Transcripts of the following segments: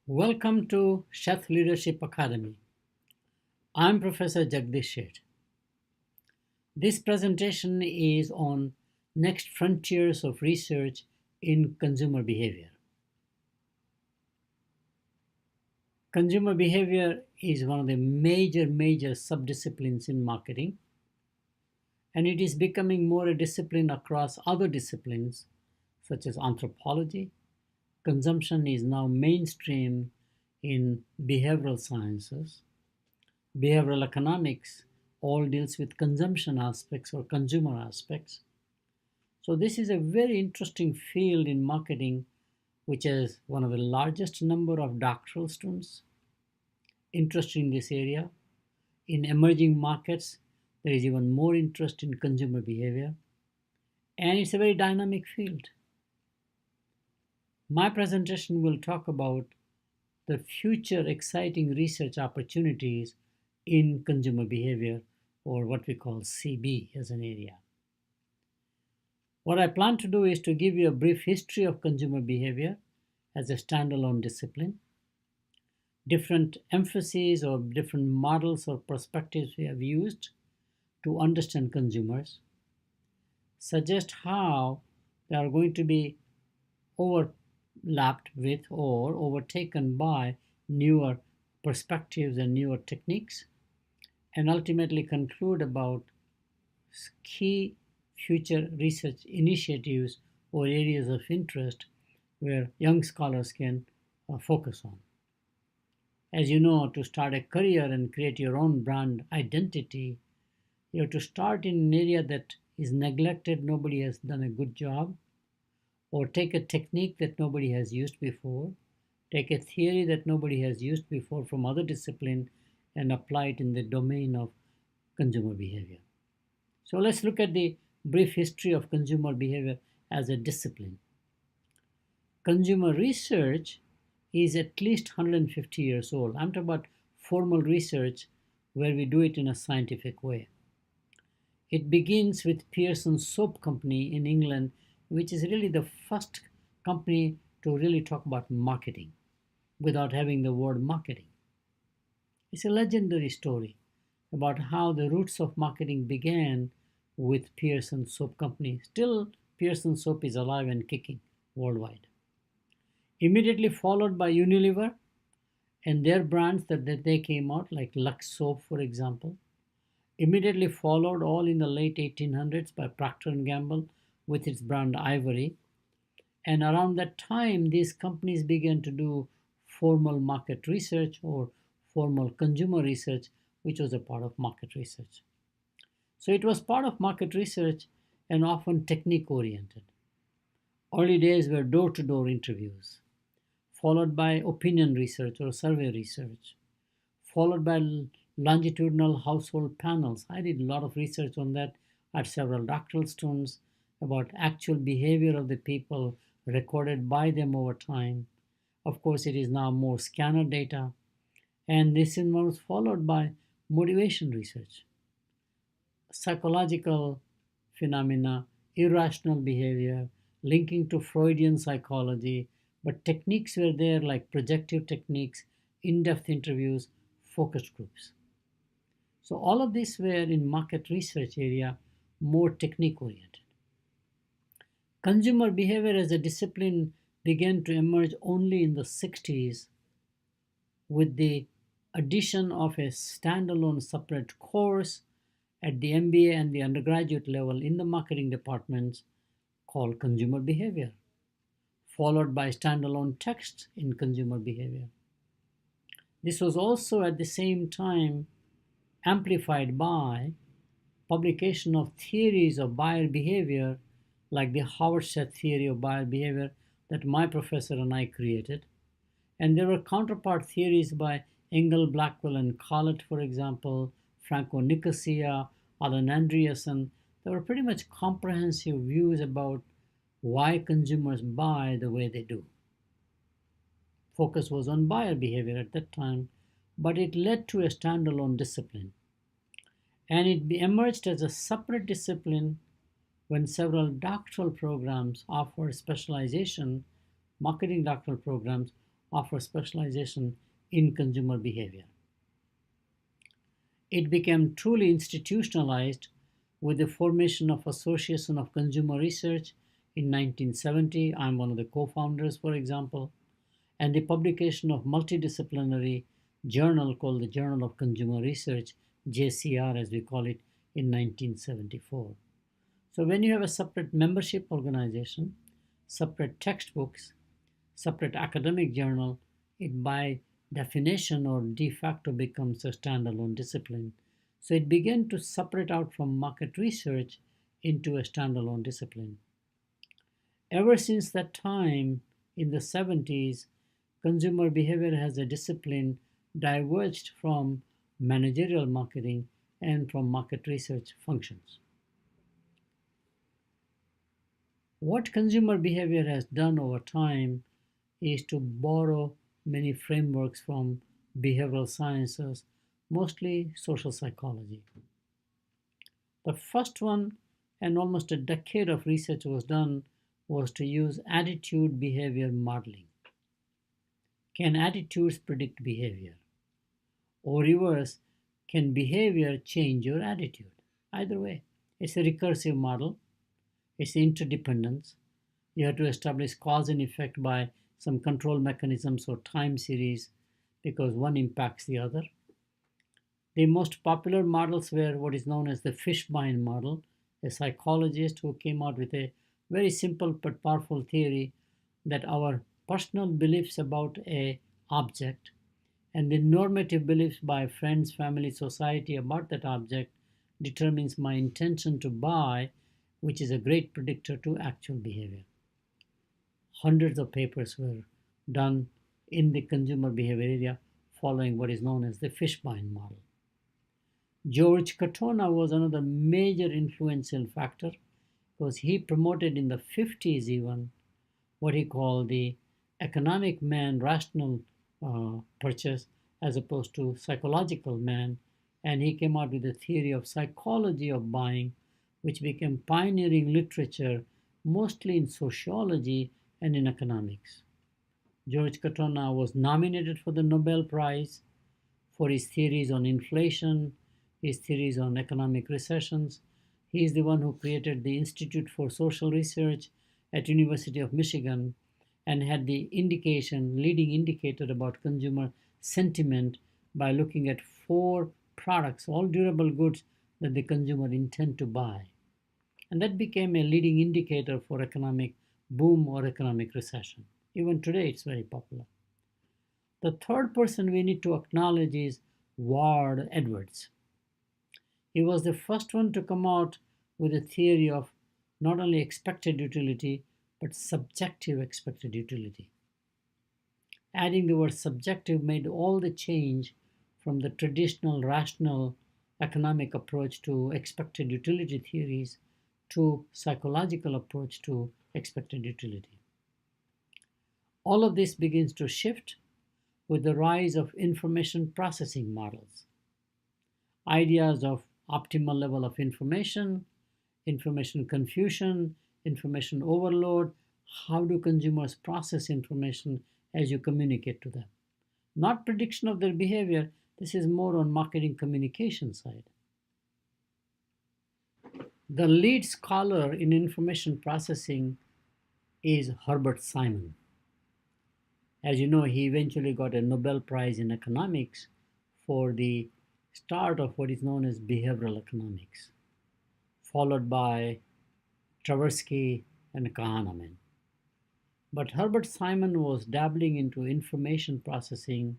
Welcome to Sheth Leadership Academy. I'm Professor Jagdish Sheth. This presentation is on next frontiers of research in consumer behavior. Consumer behavior is one of the major subdisciplines in marketing, and it is becoming more a discipline across other disciplines such as anthropology. Consumption is now mainstream in behavioral sciences. Behavioral economics all deals with consumption aspects or consumer aspects. So this is a very interesting field in marketing, which has one of the largest number of doctoral students interested in this area. In emerging markets, there is even more interest in consumer behavior, and it's a very dynamic field. My presentation will talk about the future exciting research opportunities in consumer behavior, or what we call CB as an area. What I plan to do is to give you a brief history of consumer behavior as a standalone discipline, different emphases or different models or perspectives we have used to understand consumers, suggest how they are going to be overlapped with or overtaken by newer perspectives and newer techniques, and ultimately conclude about key future research initiatives or areas of interest where young scholars can focus on. As you know, to start a career and create your own brand identity, you have to start in an area that is neglected, nobody has done a good job, or take a technique that nobody has used before, take a theory that nobody has used before from other discipline and apply it in the domain of consumer behavior. So let's look at the brief history of consumer behavior as a discipline. Consumer research is at least 150 years old. I'm talking about formal research where we do it in a scientific way. It begins with Pearson Soap Company in England, which is really the first company to really talk about marketing without having the word marketing. It's a legendary story about how the roots of marketing began with Pearson Soap Company. Still, Pearson Soap is alive and kicking worldwide. Immediately followed by Unilever and their brands that they came out, like Lux Soap, for example. Immediately followed, all in the late 1800s, by Procter & Gamble with its brand Ivory. And around that time, these companies began to do formal market research or formal consumer research, which was a part of market research. So it was part of market research and often technique-oriented. Early days were door-to-door interviews, followed by opinion research or survey research, followed by longitudinal household panels. I did a lot of research on that at several doctoral students about actual behavior of the people recorded by them over time. Of course, it is now more scanner data. And this was followed by motivation research, psychological phenomena, irrational behavior, linking to Freudian psychology, but techniques were there like projective techniques, in-depth interviews, focus groups. So all of these were in market research area, more technique oriented. Consumer behavior as a discipline began to emerge only in the 60s with the addition of a standalone separate course at the MBA and the undergraduate level in the marketing departments called consumer behavior, followed by standalone texts in consumer behavior. This was also at the same time amplified by publication of theories of buyer behavior like the Howard-Seth theory of buyer behavior that my professor and I created. And there were counterpart theories by Engel, Blackwell, and Collett, for example, Franco Nicosia, Alan Andreasen. There were pretty much comprehensive views about why consumers buy the way they do. Focus was on buyer behavior at that time, but it led to a standalone discipline. And it emerged as a separate discipline when several doctoral programs offered specialization, marketing doctoral programs, offer specialization in consumer behavior. It became truly institutionalized with the formation of Association of Consumer Research in 1970. I'm one of the co-founders, for example, and the publication of multidisciplinary journal called the Journal of Consumer Research, JCR as we call it, in 1974. So when you have a separate membership organization, separate textbooks, separate academic journal, it by definition or de facto becomes a standalone discipline. So it began to separate out from market research into a standalone discipline. Ever since that time, in the 70s, consumer behavior as a discipline diverged from managerial marketing and from market research functions. What consumer behavior has done over time is to borrow many frameworks from behavioral sciences, mostly social psychology. The first one, and almost a decade of research was done, was to use attitude behavior modeling. Can attitudes predict behavior? Or reverse, can behavior change your attitude? Either way, it's a recursive model, it's interdependence. You have to establish cause and effect by some control mechanisms or time series because one impacts the other. The most popular models were what is known as the Fishbein model, a psychologist who came out with a very simple but powerful theory that our personal beliefs about a object and the normative beliefs by friends, family, society about that object determines my intention to buy, which is a great predictor to actual behavior. Hundreds of papers were done in the consumer behavior area following what is known as the Fishbein model. George Katona was another major influential factor because he promoted in the 50s even what he called the economic man rational purchase as opposed to psychological man, and he came out with a theory of psychology of buying which became pioneering literature mostly in sociology and in economics. George Katona was nominated for the Nobel Prize for his theories on inflation, his theories on economic recessions. He is the one who created the Institute for Social Research at University of Michigan and had the leading indicator about consumer sentiment by looking at 4 products, all durable goods that the consumer intend to buy. And that became a leading indicator for economic boom or economic recession. Even today, it's very popular. The third person we need to acknowledge is Ward Edwards. He was the first one to come out with a theory of not only expected utility, but subjective expected utility. Adding the word subjective made all the change from the traditional rational economic approach to expected utility theories to psychological approach to expected utility. All of this begins to shift with the rise of information processing models. Ideas of optimal level of information, information confusion, information overload, how do consumers process information as you communicate to them? Not prediction of their behavior, this is more on marketing communication side. The lead scholar in information processing is Herbert Simon. As you know, he eventually got a Nobel Prize in economics for the start of what is known as behavioral economics, followed by Tversky and Kahneman. But Herbert Simon was dabbling into information processing,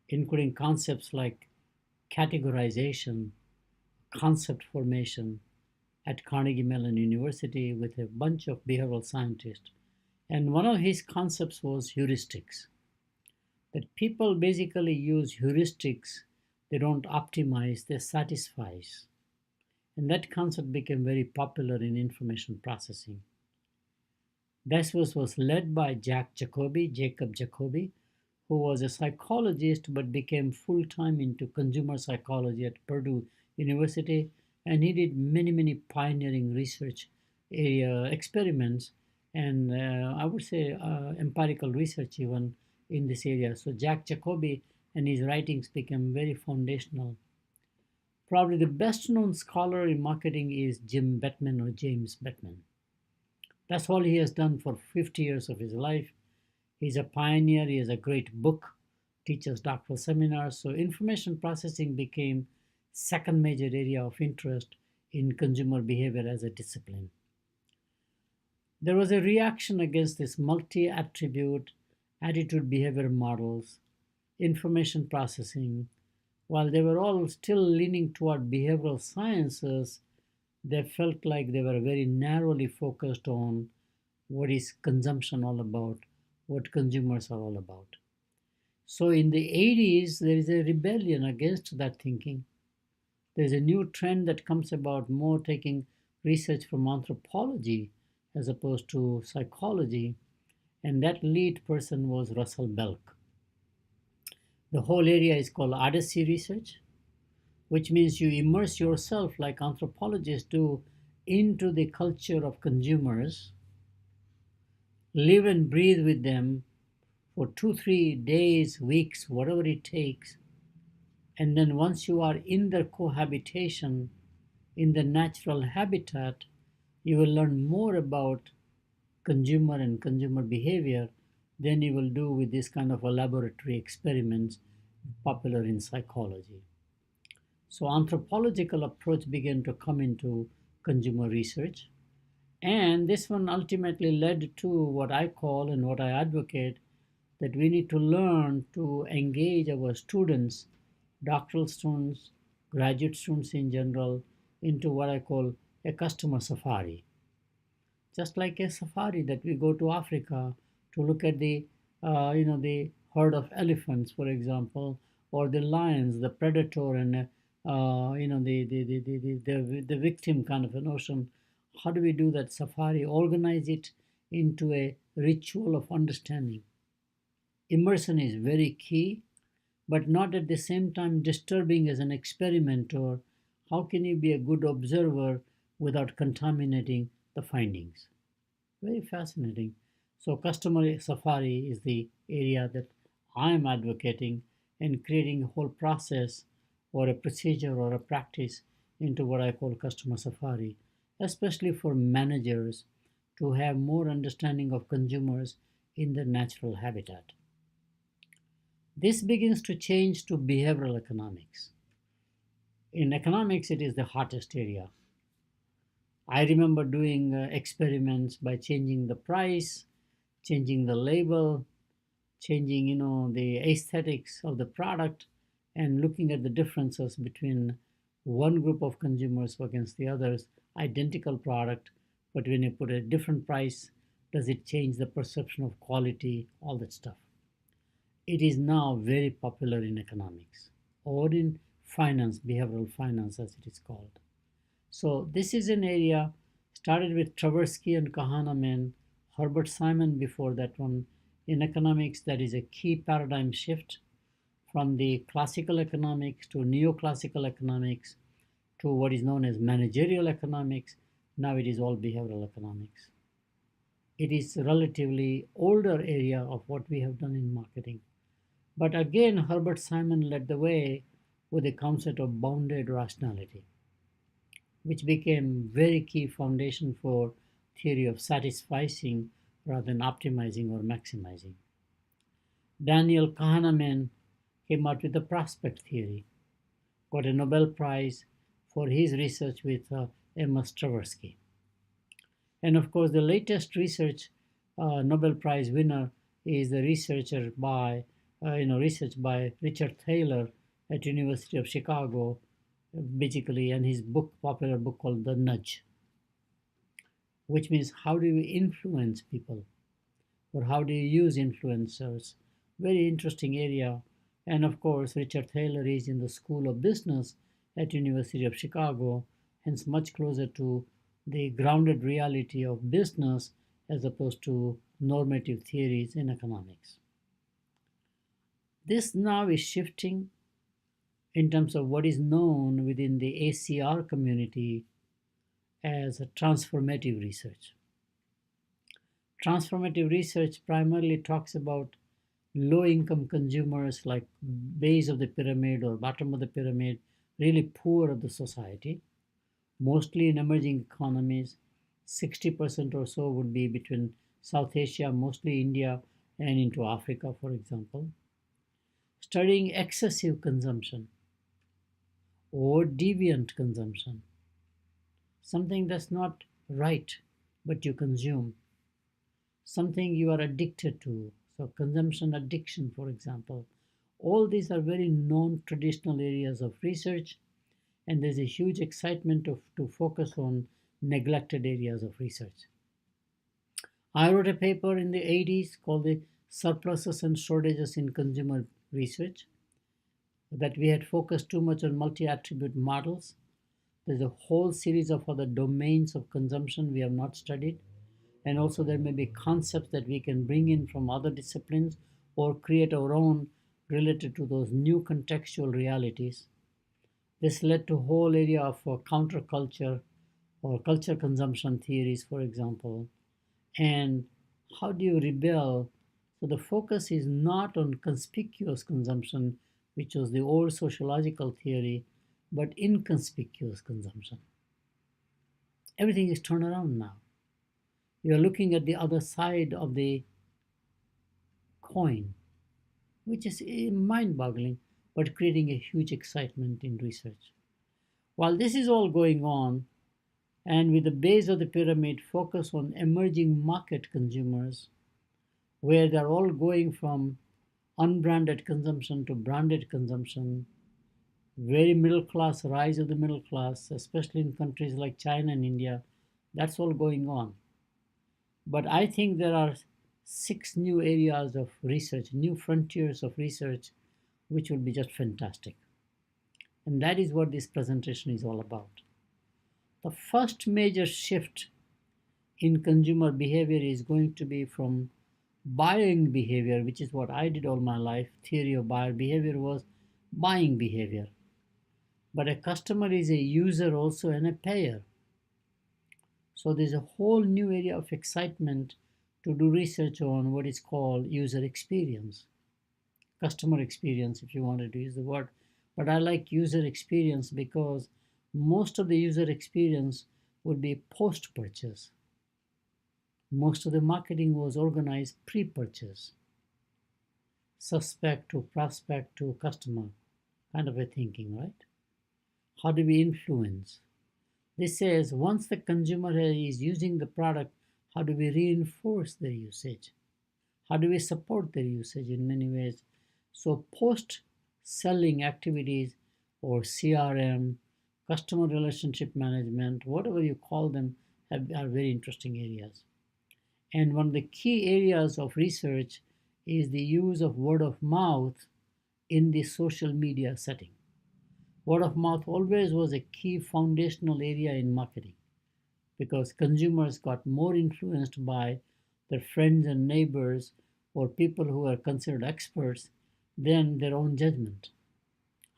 including concepts like categorization, concept formation, at Carnegie Mellon University with a bunch of behavioral scientists. And one of his concepts was heuristics. That people basically use heuristics, they don't optimize, they satisfy. And that concept became very popular in information processing. This was led by Jacob Jacoby, who was a psychologist but became full-time into consumer psychology at Purdue University, and he did many pioneering research area experiments and I would say empirical research even in this area. So Jack Jacoby and his writings became very foundational. Probably the best known scholar in marketing is Jim Bettman or James Bettman. That's all he has done for 50 years of his life. He's a pioneer, he has a great book, teaches doctoral seminars. So information processing became second major area of interest in consumer behavior as a discipline. There was a reaction against this multi-attribute attitude behavior models, information processing. While they were all still leaning toward behavioral sciences, they felt like they were very narrowly focused on what is consumption all about, what consumers are all about. So in the 80s, there is a rebellion against that thinking. There's a new trend that comes about more taking research from anthropology as opposed to psychology, and that lead person was Russell Belk. The whole area is called Odyssey research, which means you immerse yourself, like anthropologists do, into the culture of consumers, live and breathe with them for 2, 3 days, weeks, whatever it takes. And then once you are in their cohabitation, in the natural habitat, you will learn more about consumer and consumer behavior than you will do with this kind of a laboratory experiments popular in psychology. So anthropological approach began to come into consumer research. And this one ultimately led to what I call and what I advocate, that we need to learn to engage our students, doctoral students, graduate students in general, into what I call a customer safari. Just like a safari that we go to Africa to look at the herd of elephants, for example, or the lions, the predator, and the victim kind of a notion. How do we do that safari? Organize it into a ritual of understanding. Immersion is very key, but not at the same time disturbing as an experimenter. How can you be a good observer without contaminating the findings? Very fascinating. So customer safari is the area that I'm advocating, and creating a whole process or a procedure or a practice into what I call customer safari, especially for managers to have more understanding of consumers in their natural habitat. This begins to change to behavioral economics. In economics, it is the hottest area. I remember doing experiments by changing the price, changing the label, changing the aesthetics of the product, and looking at the differences between one group of consumers against the others. Identical product, but when you put a different price, does it change the perception of quality, all that stuff. It is now very popular in economics or in finance, behavioral finance as it is called. So this is an area started with Tversky and Kahneman, Herbert Simon before that one. In economics, that is a key paradigm shift from the classical economics to neoclassical economics to what is known as managerial economics. Now it is all behavioral economics. It is a relatively older area of what we have done in marketing. But again, Herbert Simon led the way with the concept of bounded rationality, which became very key foundation for theory of satisficing rather than optimizing or maximizing. Daniel Kahneman came out with the prospect theory, got a Nobel Prize for his research with Amos Tversky. And of course, the latest research Nobel Prize winner is the research by Richard Thaler at University of Chicago, basically, and his popular book called The Nudge, which means how do you influence people, or how do you use influencers? Very interesting area. And of course, Richard Thaler is in the School of Business at University of Chicago, hence much closer to the grounded reality of business as opposed to normative theories in economics. This now is shifting in terms of what is known within the ACR community as a transformative research. Transformative research primarily talks about low income consumers, like base of the pyramid or bottom of the pyramid, really poor of the society, mostly in emerging economies. 60% or so would be between South Asia, mostly India, and into Africa, for example. Studying excessive consumption or deviant consumption, something that's not right, but you consume, something you are addicted to. So, consumption addiction, for example. All these are very non traditional areas of research, and there's a huge excitement to focus on neglected areas of research. I wrote a paper in the 80s called the Surpluses and Shortages in Consumer Research, that we had focused too much on multi attribute models. There's a whole series of other domains of consumption we have not studied. And also, there may be concepts that we can bring in from other disciplines or create our own related to those new contextual realities. This led to a whole area of counterculture or culture consumption theories, for example. And how do you rebel? So the focus is not on conspicuous consumption, which was the old sociological theory, but inconspicuous consumption. Everything is turned around now. You are looking at the other side of the coin, which is mind boggling, but creating a huge excitement in research. While this is all going on, and with the base of the pyramid focus on emerging market consumers, where they're all going from unbranded consumption to branded consumption, very middle class, rise of the middle class, especially in countries like China and India, that's all going on. But I think there are 6 new areas of research, new frontiers of research, which will be just fantastic. And that is what this presentation is all about. The first major shift in consumer behavior is going to be from buying behavior, which is what I did all my life. Theory of buyer behavior was buying behavior. But a customer is a user also and a payer. So there's a whole new area of excitement to do research on what is called user experience, customer experience, if you wanted to use the word. But I like user experience because most of the user experience would be post purchase. Most of the marketing was organized pre purchase, suspect to prospect to customer kind of a thinking, right? How do we influence? This says once the consumer is using the product, how do we reinforce their usage? How do we support their usage in many ways? So, post selling activities or CRM, customer relationship management, whatever you call them, are very interesting areas. And one of the key areas of research is the use of word of mouth in the social media setting. Word of mouth always was a key foundational area in marketing because consumers got more influenced by their friends and neighbors or people who are considered experts than their own judgment.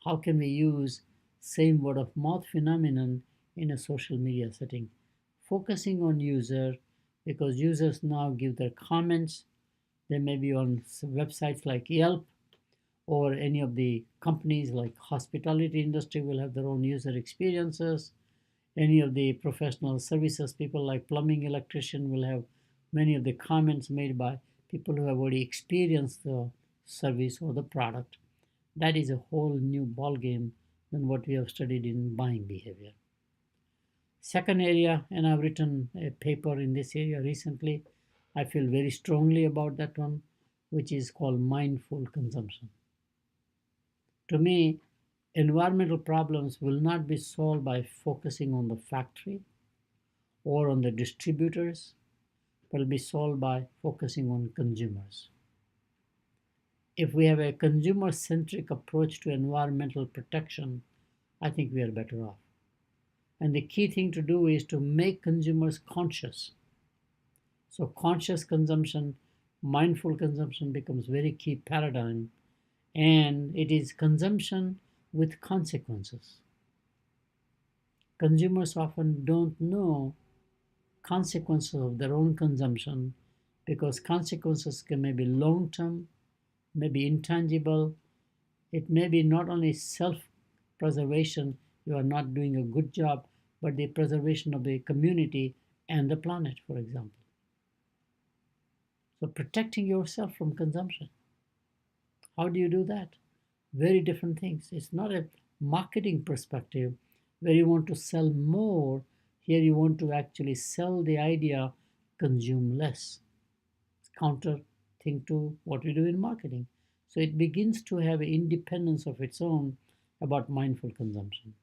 How can we use same word of mouth phenomenon in a social media setting? Focusing on user, because users now give their comments. They may be on websites like Yelp, or any of the companies like hospitality industry will have their own user experiences. Any of the professional services people like plumbing electrician will have many of the comments made by people who have already experienced the service or the product. That is a whole new ball game than what we have studied in buying behavior. Second area, and I've written a paper in this area recently, I feel very strongly about that one, which is called mindful consumption. To me, environmental problems will not be solved by focusing on the factory or on the distributors, but will be solved by focusing on consumers. If we have a consumer centric approach to environmental protection, I think we are better off. And the key thing to do is to make consumers conscious. So, conscious consumption, mindful consumption becomes very key paradigm, and it is consumption with consequences. Consumers often don't know consequences of their own consumption because consequences can maybe long term, may be intangible, it may be not only self-preservation, you are not doing a good job, but the preservation of the community and the planet, for example. So protecting yourself from consumption. How do you do that? Very different things. It's not a marketing perspective where you want to sell more. Here you want to actually sell the idea, consume less. It's counter thing to what we do in marketing. So it begins to have an independence of its own about mindful consumption.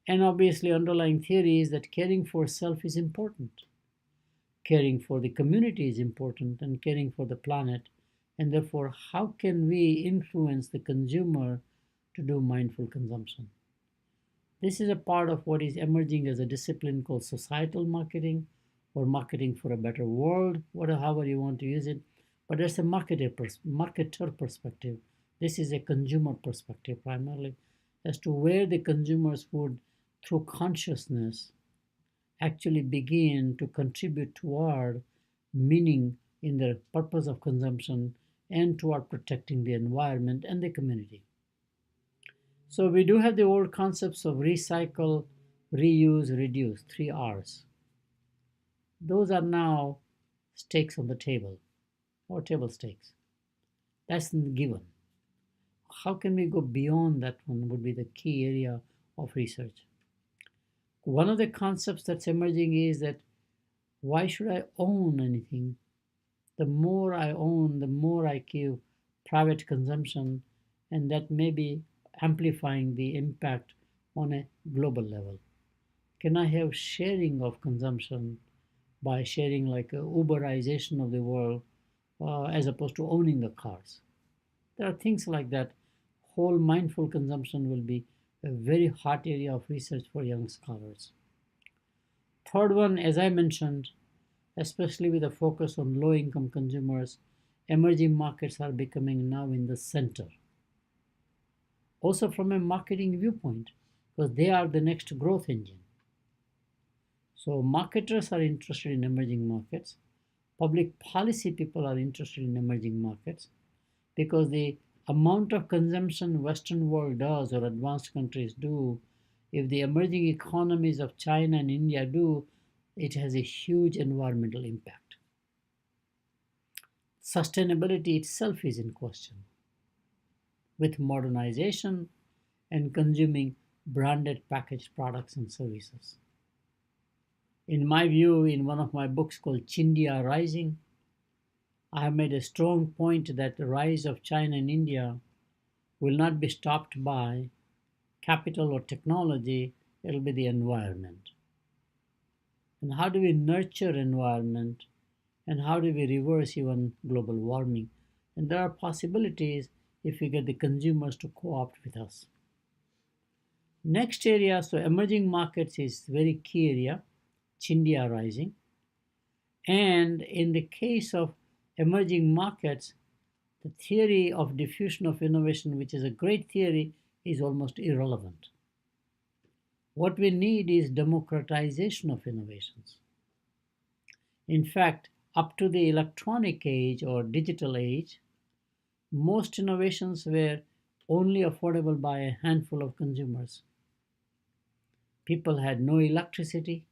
And obviously underlying theory is that caring for self is important. Caring for the community is important, and caring for the planet. And therefore, how can we influence the consumer to do mindful consumption? This is a part of what is emerging as a discipline called societal marketing or marketing for a better world, whatever, however you want to use it. But that's a marketer perspective. This is a consumer perspective primarily as to where the consumers would, through consciousness, actually begin to contribute toward meaning in the purpose of consumption and toward protecting the environment and the community. So we do have the old concepts of recycle, reuse, reduce, 3 Rs. Those are now stakes on the table, or table stakes. That's given. How can we go beyond that one would be the key area of research. One of the concepts that's emerging is that why should I own anything? The more I own, the more I give private consumption, and that may be amplifying the impact on a global level. Can I have sharing of consumption by sharing like a Uberization of the world as opposed to owning the cars? There are things like that. Whole mindful consumption will be a very hot area of research for young scholars. Third one, as I mentioned, especially with a focus on low-income consumers, emerging markets are becoming now in the center. Also from a marketing viewpoint, because they are the next growth engine. So marketers are interested in emerging markets. Public policy people are interested in emerging markets because the amount of consumption Western world does or advanced countries do, if the emerging economies of China and India do, it has a huge environmental impact. Sustainability itself is in question with modernization and consuming branded packaged products and services. In my view, in one of my books called Chindia Rising, I have made a strong point that the rise of China and India will not be stopped by capital or technology, it will be the environment. And how do we nurture environment, and how do we reverse even global warming? And there are possibilities if we get the consumers to co-opt with us. Next area, so emerging markets is very key area, Chindia Rising. And in the case of emerging markets, the theory of diffusion of innovation, which is a great theory, is almost irrelevant. What we need is democratization of innovations. In fact, up to the electronic age or digital age, most innovations were only affordable by a handful of consumers. People had no electricity,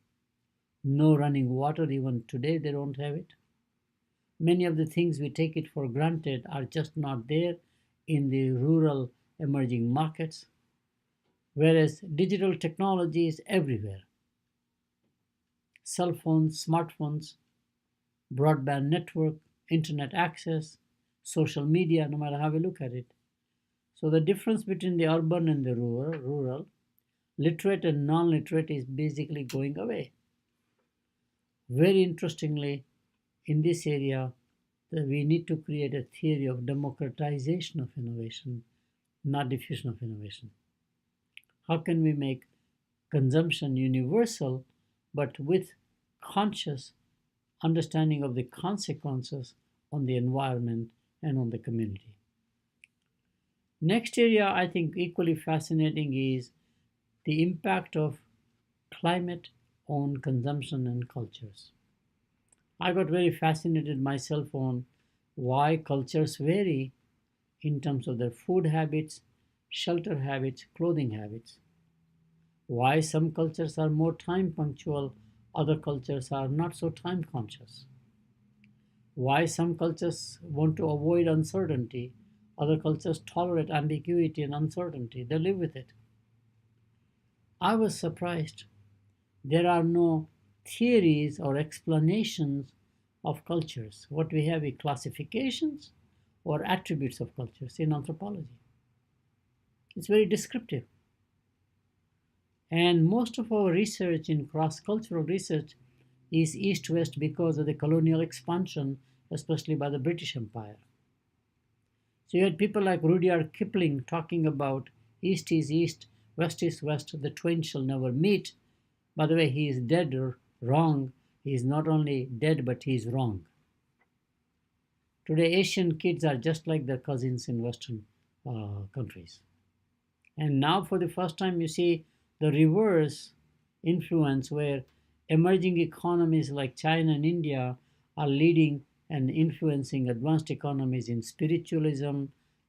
no running water. Even today they don't have it. Many of the things we take it for granted are just not there in the rural emerging markets, whereas digital technology is everywhere. Cell phones, smartphones, broadband network, internet access, social media, no matter how we look at it. So the difference between the urban and the rural, literate and non-literate is basically going away. Very interestingly, in this area, we need to create a theory of democratization of innovation, not diffusion of innovation. How can we make consumption universal, but with conscious understanding of the consequences on the environment and on the community? Next area I think equally fascinating is the impact of climate on consumption and cultures. I got very fascinated myself on why cultures vary in terms of their food habits, shelter habits, clothing habits, why some cultures are more time punctual, other cultures are not so time conscious, why some cultures want to avoid uncertainty, other cultures tolerate ambiguity and uncertainty, they live with it. I was surprised. There are no theories or explanations of cultures. What we have is classifications or attributes of cultures in anthropology. It's very descriptive. And most of our research in cross cultural research is east west because of the colonial expansion, especially by the British Empire. So you had people like Rudyard Kipling talking about East is East, West is West, the twain shall never meet. By the way, he is dead or wrong. He is not only dead, but he is wrong. Today, Asian kids are just like their cousins in Western countries. And now, for the first time, you see the reverse influence where emerging economies like China and India are leading and influencing advanced economies in spiritualism,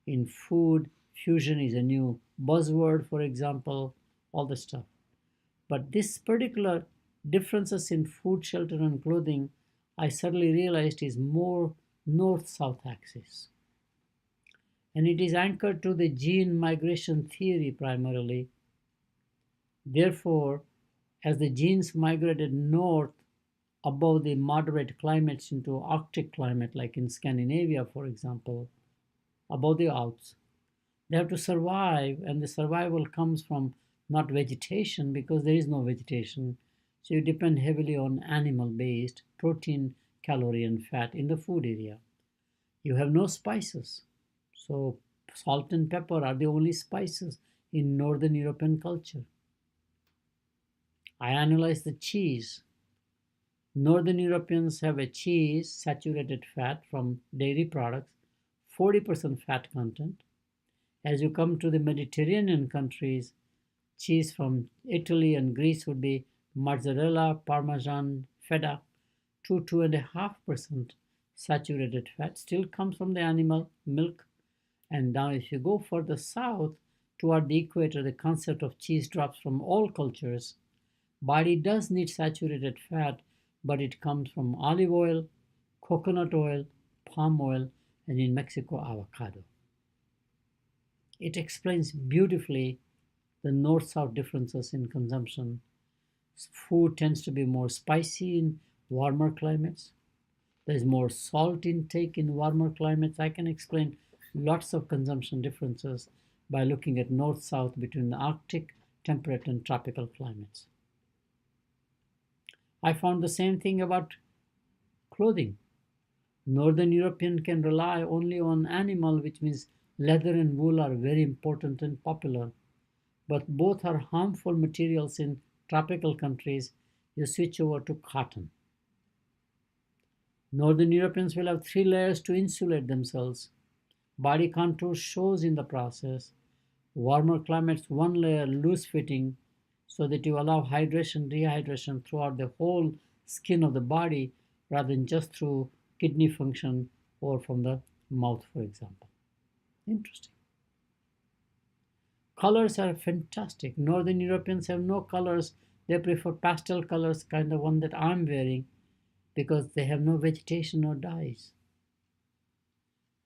in food. Fusion is a new buzzword, for example, all the stuff. But this particular differences in food, shelter, and clothing, I suddenly realized is more north-south axis. And it is anchored to the gene migration theory primarily. Therefore, as the genes migrated north above the moderate climates into Arctic climate, like in Scandinavia, for example, above the Alps, they have to survive, and the survival comes from not vegetation because there is no vegetation. So you depend heavily on animal based protein, calorie, and fat in the food area. You have no spices. So salt and pepper are the only spices in Northern European culture. I analyzed the cheese. Northern Europeans have a cheese, saturated fat from dairy products, 40% fat content. As you come to the Mediterranean countries, cheese from Italy and Greece would be mozzarella, parmesan, feta, 2.5% saturated fat, still comes from the animal milk. And now, if you go further south toward the equator, the concept of cheese drops from all cultures. Body does need saturated fat, but it comes from olive oil, coconut oil, palm oil, and in Mexico, avocado. It explains beautifully the north-south differences in consumption. Food tends to be more spicy in warmer climates. There's more salt intake in warmer climates. I can explain lots of consumption differences by looking at north-south between the Arctic, temperate, and tropical climates. I found the same thing about clothing. Northern European can rely only on animal, which means leather and wool are very important and popular. But both are harmful materials in tropical countries. You switch over to cotton. Northern Europeans will have 3 layers to insulate themselves. Body contour shows in the process. Warmer climates, 1 layer loose fitting so that you allow hydration, dehydration throughout the whole skin of the body rather than just through kidney function or from the mouth, for example. Interesting. Colors are fantastic. Northern Europeans have no colors. They prefer pastel colors, kind of one that I'm wearing, because they have no vegetation or dyes.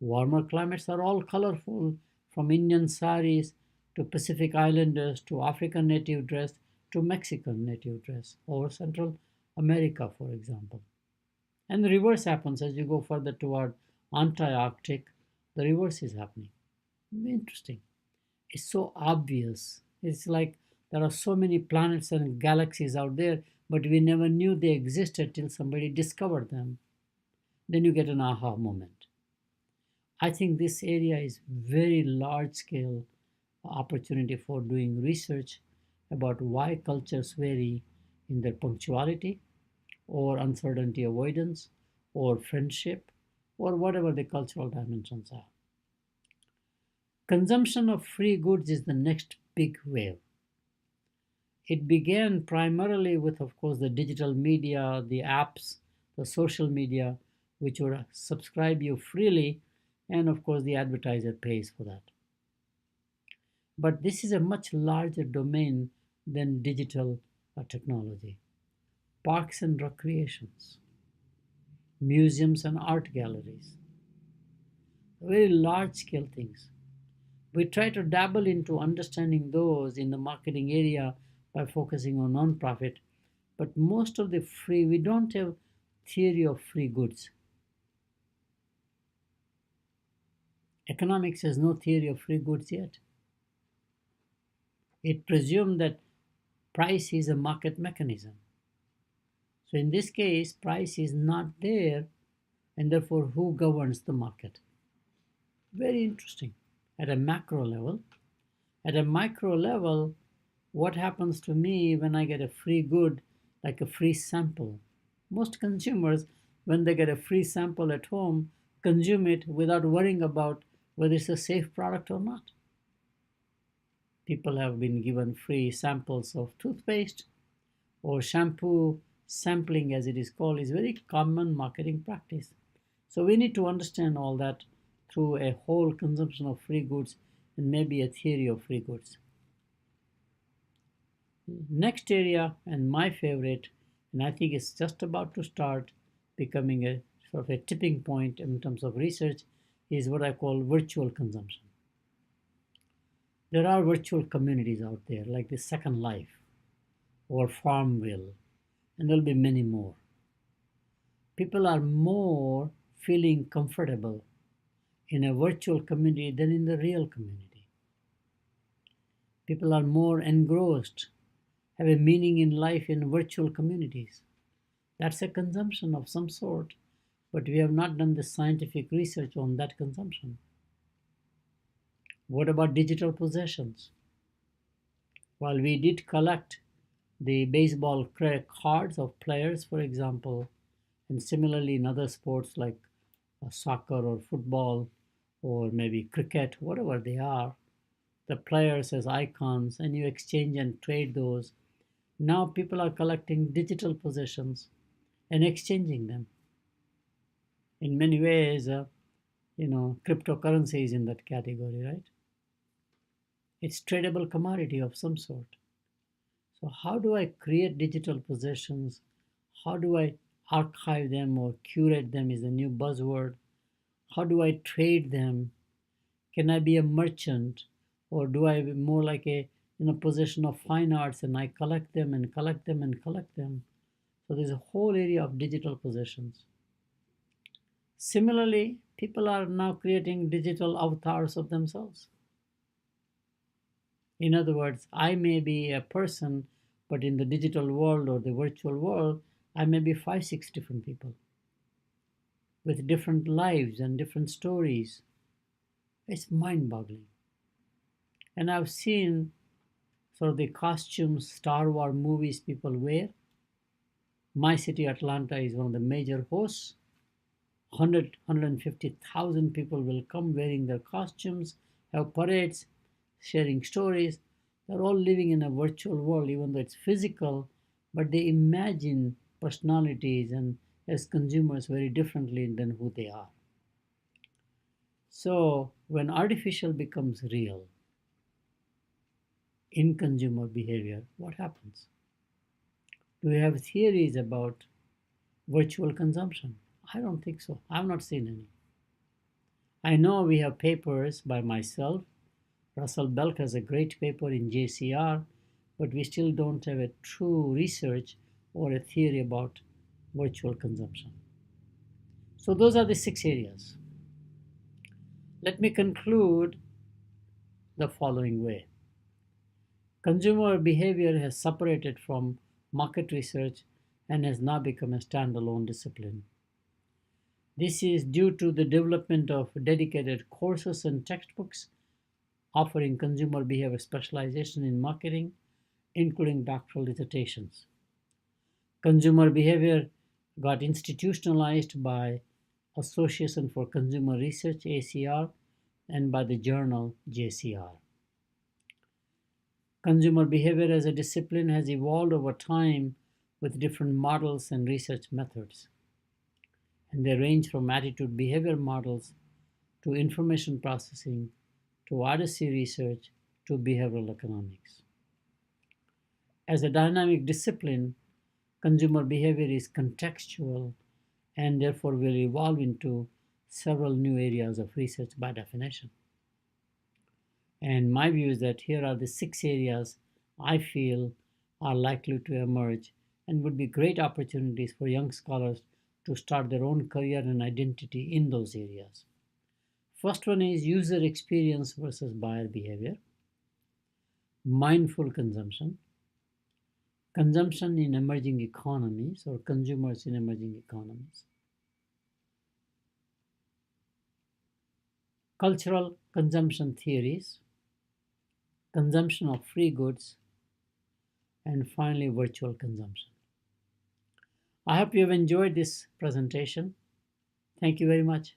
Warmer climates are all colorful, from Indian saris to Pacific Islanders to African native dress to Mexican native dress, or Central America, for example. And the reverse happens as you go further toward Antarctic, the reverse is happening. Interesting. It's so obvious. It's like there are so many planets and galaxies out there, but we never knew they existed till somebody discovered them. Then you get an aha moment. I think this area is very large scale opportunity for doing research about why cultures vary in their punctuality or uncertainty avoidance or friendship or whatever the cultural dimensions are. Consumption of free goods is the next big wave. It began primarily with, of course, the digital media, the apps, the social media, which would subscribe you freely, and of course the advertiser pays for that. But this is a much larger domain than digital technology. Parks and recreations, museums and art galleries, very large scale things. We try to dabble into understanding those in the marketing area by focusing on non-profit, but most of the free, we don't have theory of free goods. Economics has no theory of free goods yet. It presumes that price is a market mechanism. So in this case, price is not there, and therefore who governs the market? Very interesting at a macro level. At a micro level, what happens to me when I get a free good, like a free sample? Most consumers, when they get a free sample at home, consume it without worrying about whether it's a safe product or not. People have been given free samples of toothpaste or shampoo. Sampling, as it is called, is very common marketing practice. So we need to understand all that through a whole consumption of free goods and maybe a theory of free goods. Next area, and my favorite, and I think it's just about to start becoming a sort of a tipping point in terms of research, is what I call virtual consumption. There are virtual communities out there like the Second Life or Farmville, and there'll be many more. People are more feeling comfortable in a virtual community than in the real community. People are more engrossed, have a meaning in life in virtual communities. That's a consumption of some sort, but we have not done the scientific research on that consumption. What about digital possessions? While we did collect the baseball cards of players, for example, and similarly in other sports like soccer or football or maybe cricket, whatever they are, the players as icons, and you exchange and trade those. Now people are collecting digital possessions and exchanging them. In many ways, cryptocurrency is in that category, right? It's tradable commodity of some sort. So how do I create digital possessions? How do I archive them or curate them is a new buzzword. How do I trade them? Can I be a merchant, or do I be more like a possession of fine arts and I collect them and collect them and collect them? So there's a whole area of digital possessions. Similarly, people are now creating digital avatars of themselves. In other words, I may be a person, but in the digital world or the virtual world, I may be 5, 6 different people with different lives and different stories. It's mind-boggling. And I've seen sort of the costumes, Star Wars movies people wear. My city, Atlanta, is one of the major hosts. 150,000 people will come wearing their costumes, have parades, sharing stories. They're all living in a virtual world, even though it's physical, but they imagine personalities and as consumers very differently than who they are. So when artificial becomes real in consumer behavior, what happens? Do we have theories about virtual consumption? I don't think so. I've not seen any. I know we have papers by myself. Russell Belk has a great paper in JCR, but we still don't have a true research or a theory about virtual consumption. So those are the 6 areas. Let me conclude the following way. Consumer behavior has separated from market research and has now become a standalone discipline. This is due to the development of dedicated courses and textbooks offering consumer behavior specialization in marketing, including doctoral dissertations. Consumer behavior got institutionalized by Association for Consumer Research, ACR, and by the journal JCR. Consumer behavior as a discipline has evolved over time with different models and research methods. and they range from attitude behavior models to information processing to Odyssey research to behavioral economics. As a dynamic discipline, consumer behavior is contextual and therefore will evolve into several new areas of research by definition. And my view is that here are the 6 areas I feel are likely to emerge and would be great opportunities for young scholars to start their own career and identity in those areas. First one is user experience versus buyer behavior, mindful consumption, consumption in emerging economies or consumers in emerging economies, cultural consumption theories, consumption of free goods, and finally virtual consumption. I hope you have enjoyed this presentation. Thank you very much.